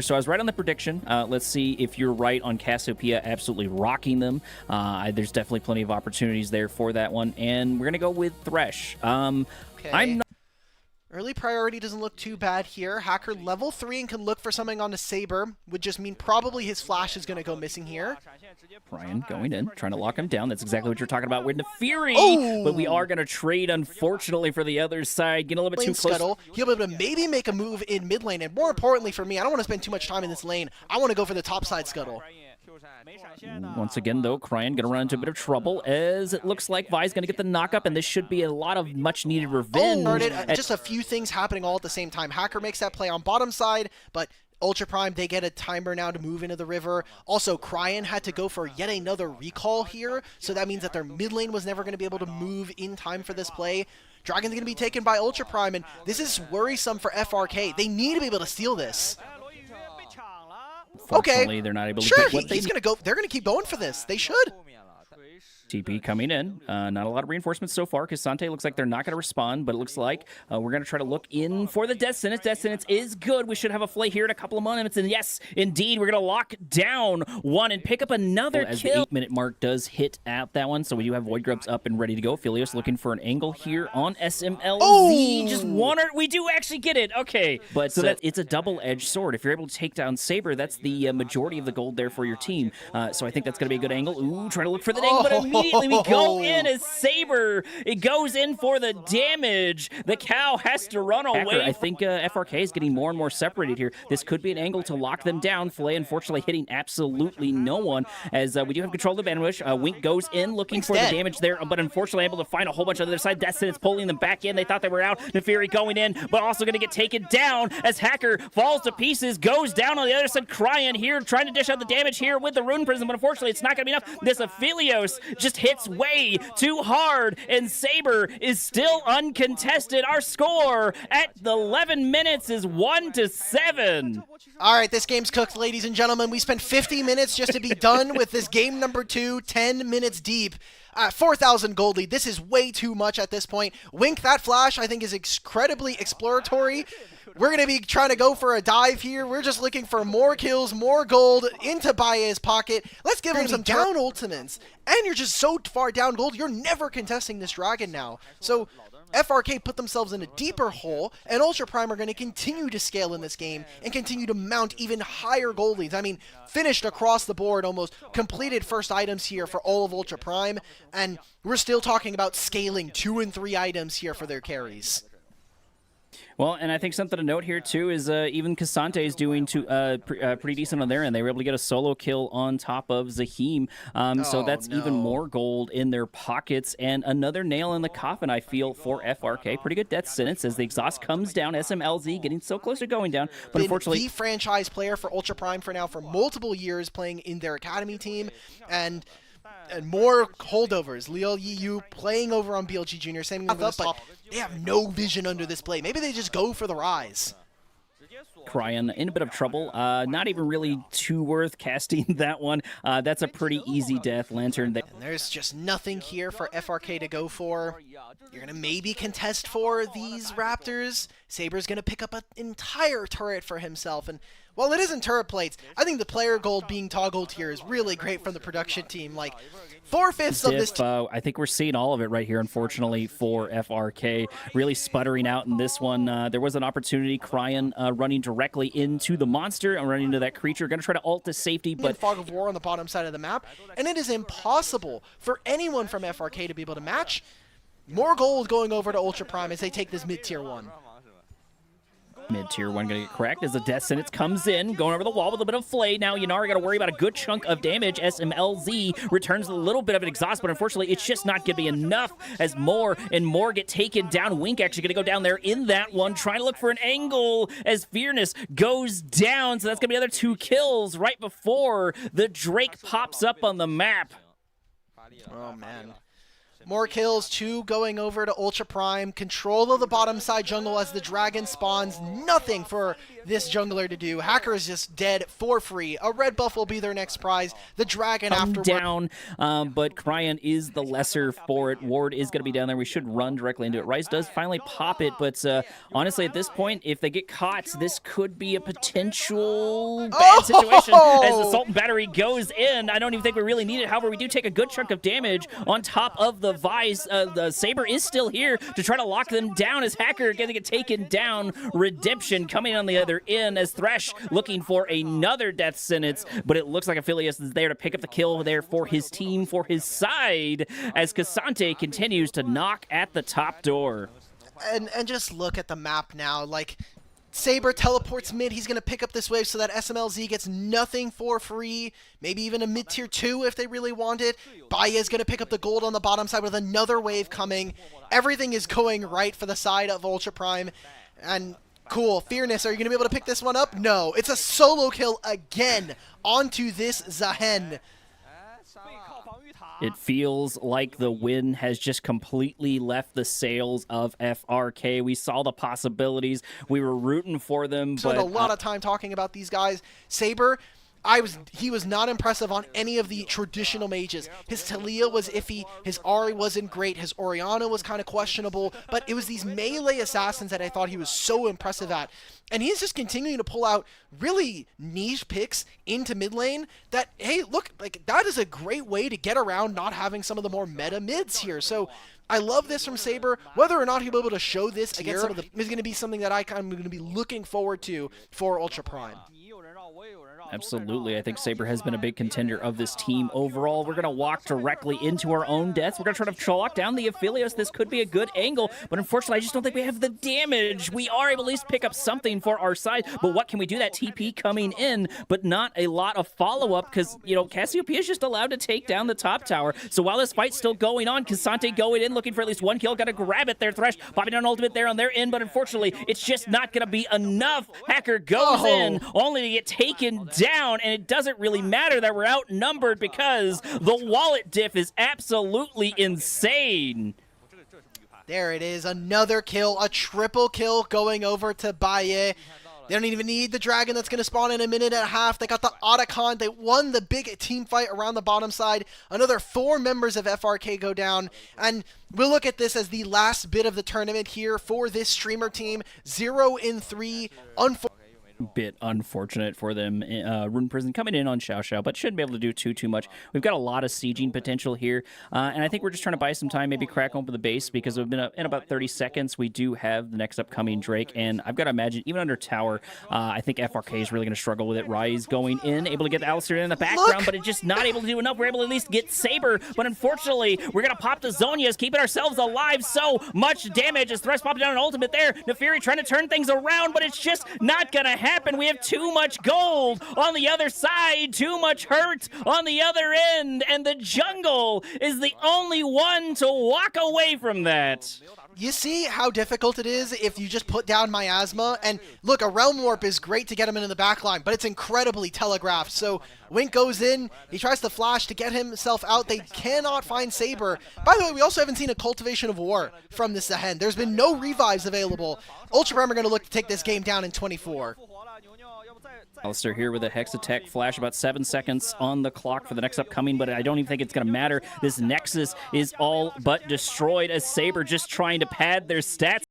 So I was right on the prediction. Let's see if you're right on Cassiopeia absolutely rocking them. There's definitely plenty of opportunities there for that one. And we're going to go with Thresh. Okay. I'm not Early priority doesn't look too bad here. Hacker level 3 and can look for something on the Saber. Would just mean probably his flash is going to go missing here. Ryan going in, trying to lock him down. That's exactly what you're talking about with the Fury. Oh! But we are going to trade, unfortunately, for the other side. Getting a little bit too close. Scuttle. He'll be able to maybe make a move in mid lane. And more importantly for me, I don't want to spend too much time in this lane. I want to go for the top side Scuttle. Once again, though, Cryan going to run into a bit of trouble as it looks like Vi's going to get the knock-up, and this should be a lot of much-needed revenge. Just a few things happening all at the same time. Hacker makes that play on bottom side, but Ultra Prime, they get a timer now to move into the river. Also, Cryan had to go for yet another recall here, so that means that their mid lane was never going to be able to move in time for this play. Dragon's going to be taken by Ultra Prime, and this is worrisome for FRK. They need to be able to steal this. Okay, they're not able to sure, get he's gonna go. They're gonna keep going for this. They should. TP coming in. Not a lot of reinforcements so far. Cassante looks like they're not going to respond, but it looks like we're going to try to look in for the Death Sentence. Death Sentence is good. We should have a flay here in a couple of moments, and yes, indeed, we're going to lock down one and pick up another kill. As the 8-minute mark does hit at that one, so we do have Void Grubs up and ready to go. Philios looking for an angle here on SMLZ. Oh! Just one, we do actually get it. Okay, but so that it's a double-edged sword. If you're able to take down Saber, that's the majority of the gold there for your team. So I think that's going to be a good angle. Ooh, trying to look for the angle, but immediately we go in as Saber. It goes in for the damage. The cow has to run away. I think FRK is getting more and more separated here. This could be an angle to lock them down. Flay, unfortunately, hitting absolutely no one, as we do have control of the ambush. Wink goes in looking for the damage there, but unfortunately able to find a whole bunch on the other side. Death Sentence pulling them back in. They thought they were out. Nefiri going in, but also going to get taken down as Hacker falls to pieces, goes down on the other side. Cryan here, trying to dish out the damage here with the Rune Prism, but unfortunately, it's not going to be enough. This Aphelios just hits way too hard, and Saber is still uncontested. Our score at the 11 minutes is 1-7. All right, this game's cooked, ladies and gentlemen. We spent 50 minutes just to be done with this game number 2, 10 minutes deep. 4,000 gold lead. This is way too much at this point. Wink, that flash, I think, is incredibly exploratory. We're going to be trying to go for a dive here. We're just looking for more kills, more gold into Baye's pocket. Let's give him some down ultimates. And you're just so far down gold, you're never contesting this dragon now. So FRK put themselves in a deeper hole, and Ultra Prime are going to continue to scale in this game and continue to mount even higher gold leads. I mean, finished across the board, almost completed first items here for all of Ultra Prime, and we're still talking about scaling 2 and 3 items here for their carries. Well, and I think something to note here, too, is even Cassante is doing pretty decent on their end. They were able to get a solo kill on top of Zahim, so that's even more gold in their pockets, and another nail in the coffin, I feel, for FRK. Pretty good Death Sentence as the exhaust comes down. SMLZ getting so close to going down, but unfortunately... the franchise player for Ultra Prime for now for multiple years, playing in their academy team, and more holdovers. Leo Yu playing over on BLG Jr., same with us, but they have no vision under this play. Maybe they just go for the rise. Cryan in a bit of trouble. Not even really too worth casting that one. That's a pretty easy death. Lantern. And there's just nothing here for FRK to go for. You're going to maybe contest for these Raptors. Saber's going to pick up an entire turret for himself, and while it isn't turret plates, I think the player gold being toggled here is really great from the production team. Like, 4/5 of this... I think we're seeing all of it right here, unfortunately, for FRK. Really sputtering out in this one. There was an opportunity, Cryan running directly into the monster and running into that creature. Going to try to ult to safety, but... Fog of War on the bottom side of the map, and it is impossible for anyone from FRK to be able to match. More gold going over to Ultra Prime as they take this mid-tier 1. Mid-tier 1 going to get cracked as the Death Sentence comes in, going over the wall with a bit of flay. Now Yanara got to worry about a good chunk of damage. SMLZ returns a little bit of an exhaust, but unfortunately it's just not going to be enough as more and more get taken down. Wink actually going to go down there in that one, trying to look for an angle as Fearness goes down. So that's going to be another 2 kills right before the Drake pops up on the map. Oh, man. More kills, 2 going over to Ultra Prime. Control of the bottom side jungle as the dragon spawns. Nothing for this jungler to do. Hacker is just dead for free. A red buff will be their next prize. The dragon afterward. Down, but Cryan is the lesser for it. Ward is going to be down there. We should run directly into it. Rice does finally pop it, but honestly, at this point, if they get caught, this could be a potential bad situation as the Sultan Battery goes in. I don't even think we really need it. However, we do take a good chunk of damage on top of the Vice. The Saber is still here to try to lock them down as Hacker getting it taken down. Redemption coming on the other end as Thresh looking for another death sentence, but it looks like Aphelios is there to pick up the kill there for his team, for his side, as Cassante continues to knock at the top door. And just look at the map now, like, Saber teleports mid, he's going to pick up this wave so that SMLZ gets nothing for free, maybe even a mid-tier 2 if they really want it. Baya is going to pick up the gold on the bottom side with another wave coming. Everything is going right for the side of Ultra Prime, and cool. Fearness, are you going to be able to pick this one up? No, it's a solo kill again onto this Zahen. It feels like the win has just completely left the sails of FRK. We saw the possibilities. We were rooting for them. Spent a lot of time talking about these guys. Saber, he was not impressive on any of the traditional mages. His Talia was iffy, his Ahri wasn't great, his Orianna was kind of questionable, but it was these melee assassins that I thought he was so impressive at. And he's just continuing to pull out really niche picks into mid lane that, hey, look, like, that is a great way to get around not having some of the more meta mids here. So I love this from Saber. Whether or not he'll be able to show this against some of the is going to be something that I'm going to be looking forward to for Ultra Prime. Absolutely. I think Saber has been a big contender of this team overall. We're going to walk directly into our own deaths. We're going to try to lock down the Aphelios. This could be a good angle, but unfortunately, I just don't think we have the damage. We are able to at least pick up something for our side, but what can we do? That TP coming in, but not a lot of follow-up because, you know, Cassiopeia is just allowed to take down the top tower. So while this fight's still going on, Cassante going in, looking for at least one kill. Got to grab it there. Thresh popping down ultimate there on their end, but unfortunately, it's just not going to be enough. Hacker goes in, only to get taken down, and it doesn't really matter that we're outnumbered because the wallet diff is absolutely insane. There it is, another kill, a triple kill going over to Baye. They don't even need the dragon that's going to spawn in a minute and a half. They got the Otacon. They won the big team fight around the bottom side. Another 4 members of FRK go down. And we'll look at this as the last bit of the tournament here for this streamer team. 0-3. Bit unfortunate for them. Rune Prison coming in on Xiao Xiao, but shouldn't be able to do too much. We've got a lot of sieging potential here, and I think we're just trying to buy some time, maybe crack open the base, because we've been in about 30 seconds. We do have the next upcoming Drake, and I've got to imagine, even under tower, I think FRK is really going to struggle with it. Rise going in, able to get the Alistair in the background, but it's just not able to do enough. We're able to at least get Saber, but unfortunately, we're going to pop the Zonias, keeping ourselves alive. So much damage as Thresh popping down an ultimate there. Nefiri trying to turn things around, but it's just not going to happen. We have too much gold on the other side, too much hurt on the other end, and the jungle is the only one to walk away from that. You see how difficult it is if you just put down Miasma, and look, a Realm Warp is great to get him into the backline, but it's incredibly telegraphed. So Wink goes in, he tries to flash to get himself out. They cannot find Saber. By the way, we also haven't seen a Cultivation of War from this Zahen. There's been no revives available. Ultra Prime are going to look to take this game down in 24. Alistair here with a Hex Attack flash, about 7 seconds on the clock for the next upcoming, but I don't even think it's going to matter. This Nexus is all but destroyed as Saber just trying to pad their stats.